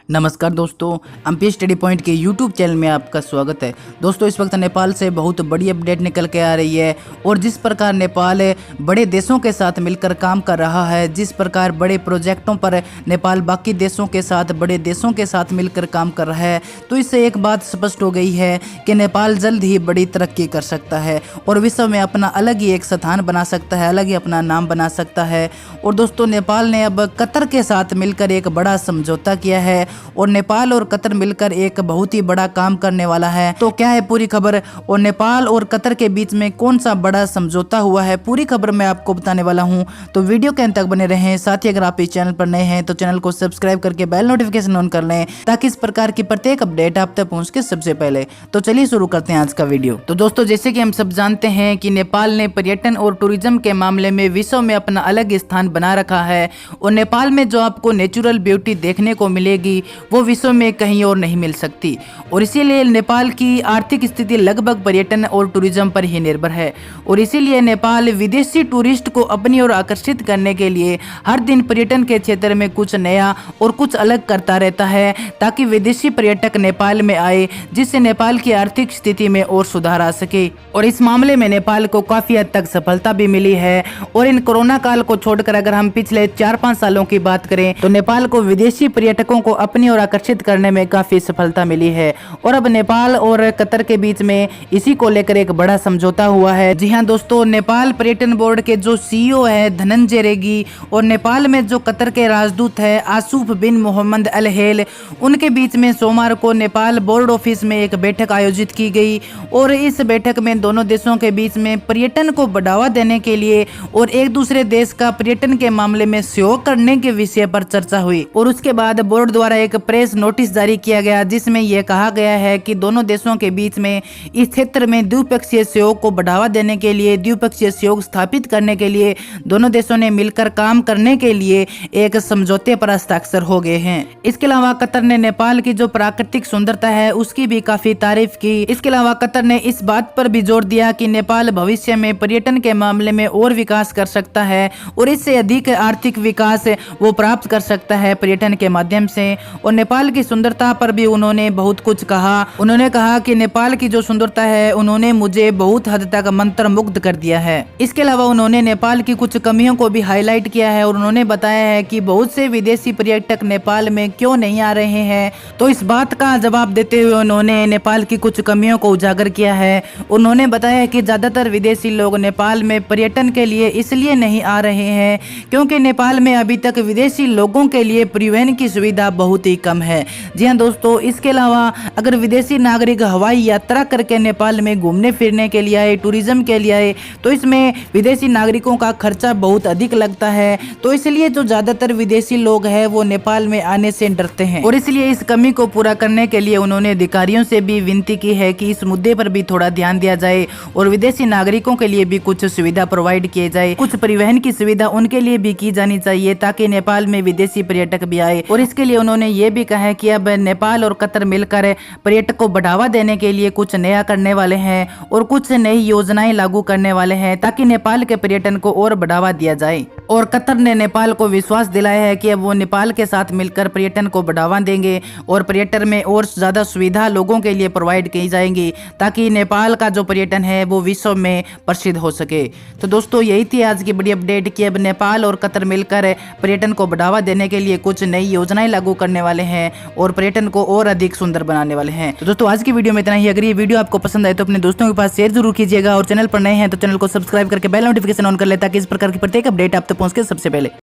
नमस्कार दोस्तों, MP study point के यूट्यूब चैनल में आपका स्वागत है। दोस्तों, इस वक्त नेपाल से बहुत बड़ी अपडेट निकल के आ रही है और जिस प्रकार नेपाल बड़े देशों के साथ मिलकर काम कर रहा है, जिस प्रकार बड़े प्रोजेक्टों पर नेपाल बाकी देशों के साथ बड़े देशों के साथ मिलकर काम कर रहा है, तो इससे एक बात स्पष्ट हो गई है कि नेपाल जल्द ही बड़ी तरक्की कर सकता है और विश्व में अपना अलग ही एक स्थान बना सकता है, अलग ही अपना नाम बना सकता है। और दोस्तों, नेपाल ने अब कतर के साथ मिलकर एक बड़ा समझौता किया है और नेपाल और कतर मिलकर एक बहुत ही बड़ा काम करने वाला है। तो क्या है पूरी खबर और नेपाल और कतर के बीच में कौन सा बड़ा समझौता हुआ है, पूरी खबर मैं आपको बताने वाला हूं। तो वीडियो के अंत तक बने रहें। साथ ही अगर आप इस चैनल पर नए हैं तो चैनल को सब्सक्राइब करके बेल नोटिफिकेशन ऑन कर लें ताकि इस प्रकार की प्रत्येक अपडेट आप तक पहुंच के सबसे पहले। तो चलिए शुरू करते हैं आज का वीडियो। तो दोस्तों, जैसे कि हम सब जानते हैं कि नेपाल ने पर्यटन और टूरिज्म के मामले में विश्व में अपना अलग स्थान बना रखा है और नेपाल में जो आपको नेचुरल ब्यूटी देखने को मिलेगी वो विश्व में कहीं और नहीं मिल सकती और इसीलिए नेपाल की आर्थिक स्थिति लगभग पर्यटन और टूरिज्म पर ही निर्भर है और इसीलिए नेपाल विदेशी टूरिस्ट को अपनी ओर आकर्षित करने के लिए हर दिन पर्यटन के क्षेत्र में कुछ नया और कुछ अलग करता रहता है ताकि विदेशी पर्यटक नेपाल में आए, जिससे नेपाल की आर्थिक स्थिति में और सुधार आ सके। और इस मामले में नेपाल को काफी हद तक सफलता भी मिली है और इन कोरोना काल को छोड़कर अगर हम पिछले 4-5 सालों की बात करें तो नेपाल को विदेशी पर्यटकों को अपनी ओर आकर्षित करने में काफी सफलता मिली है। और अब नेपाल और कतर के बीच में इसी को लेकर एक बड़ा समझौता हुआ है। जी हाँ दोस्तों, नेपाल पर्यटन बोर्ड के जो सीईओ है धनंजय रेग्गी और नेपाल में जो कतर के राजदूत है आसूफ बिन मोहम्मद अल हेल, उनके बीच में सोमवार को नेपाल बोर्ड ऑफिस में एक बैठक आयोजित की गई और इस बैठक में दोनों देशों के बीच में पर्यटन को बढ़ावा देने के लिए और एक दूसरे देश का पर्यटन के मामले में सहयोग करने के विषय पर चर्चा हुई। और उसके बाद बोर्ड द्वारा एक प्रेस नोटिस जारी किया गया जिसमें यह कहा गया है कि दोनों देशों के बीच में इस क्षेत्र में द्विपक्षीय सहयोग को बढ़ावा देने के लिए, द्विपक्षीय सहयोग स्थापित करने के लिए दोनों देशों ने मिलकर काम करने के लिए एक समझौते पर हस्ताक्षर हो गए हैं। इसके अलावा कतर ने नेपाल की जो प्राकृतिक सुंदरता है उसकी भी काफी तारीफ की। इसके अलावा कतर ने इस बात पर भी जोर दिया कि नेपाल भविष्य में पर्यटन के मामले में और विकास कर सकता है और इससे अधिक आर्थिक विकास वो प्राप्त कर सकता है पर्यटन के माध्यम से। और नेपाल की सुंदरता पर भी उन्होंने बहुत कुछ कहा। उन्होंने कहा कि नेपाल की जो सुंदरता है उन्होंने मुझे बहुत हद तक मंत्रमुग्ध कर दिया है। इसके अलावा उन्होंने नेपाल की कुछ कमियों को भी हाईलाइट किया है और उन्होंने बताया है कि बहुत से विदेशी पर्यटक नेपाल में क्यों नहीं आ रहे हैं। तो इस बात का जवाब देते हुए उन्होंने नेपाल की कुछ कमियों को उजागर किया है। उन्होंने बताया कि ज्यादातर विदेशी लोग नेपाल में पर्यटन के लिए इसलिए नहीं आ रहे हैं क्योंकि नेपाल में अभी तक विदेशी लोगों के लिए परिवहन की सुविधा बहुत ही कम है। जी हाँ दोस्तों, इसके अलावा अगर विदेशी नागरिक हवाई यात्रा करके नेपाल में घूमने फिरने के लिए आए, टूरिज्म के लिए आए, तो इसमें विदेशी नागरिकों का खर्चा बहुत अधिक लगता है। तो इसलिए जो ज्यादातर विदेशी लोग हैं वो नेपाल में आने से डरते हैं और इसलिए इस कमी को पूरा करने के लिए उन्होंने अधिकारियों से भी विनती की है कि इस मुद्दे पर भी थोड़ा ध्यान दिया जाए और विदेशी नागरिकों के लिए भी कुछ सुविधा प्रोवाइड किए जाए, कुछ परिवहन की सुविधा उनके लिए भी की जानी चाहिए ताकि नेपाल में विदेशी पर्यटक भी आए। और इसके लिए उन्होंने ये भी कहा है कि अब नेपाल और कतर मिलकर पर्यटक को बढ़ावा देने के लिए कुछ नया करने वाले हैं और कुछ नई योजनाएं लागू करने वाले हैं ताकि नेपाल के पर्यटन को और बढ़ावा दिया जाए। और कतर ने नेपाल को विश्वास दिलाया है कि अब वो नेपाल के साथ मिलकर पर्यटन को बढ़ावा देंगे और पर्यटन में और ज्यादा सुविधा लोगों के लिए प्रोवाइड की जाएंगी ताकि नेपाल का जो पर्यटन है वो विश्व में प्रसिद्ध हो सके। तो दोस्तों, यही थी आज की बड़ी अपडेट कि अब नेपाल और कतर मिलकर पर्यटन को बढ़ावा देने के लिए कुछ नई योजनाएं लागू करने वाले हैं और पर्यटन को और अधिक सुंदर बनाने वाले हैं। तो दोस्तों, आज की वीडियो में इतना ही। अगर ये वीडियो आपको पसंद आए तो अपने दोस्तों के पास शेयर जरूर कीजिएगा और चैनल पर नए हैं तो चैनल को सब्सक्राइब करके बेल नोटिफिकेशन ऑन कर ले ताकि इस प्रकार की प्रत्येक अपडेट आप तक पहुंच के सबसे पहले।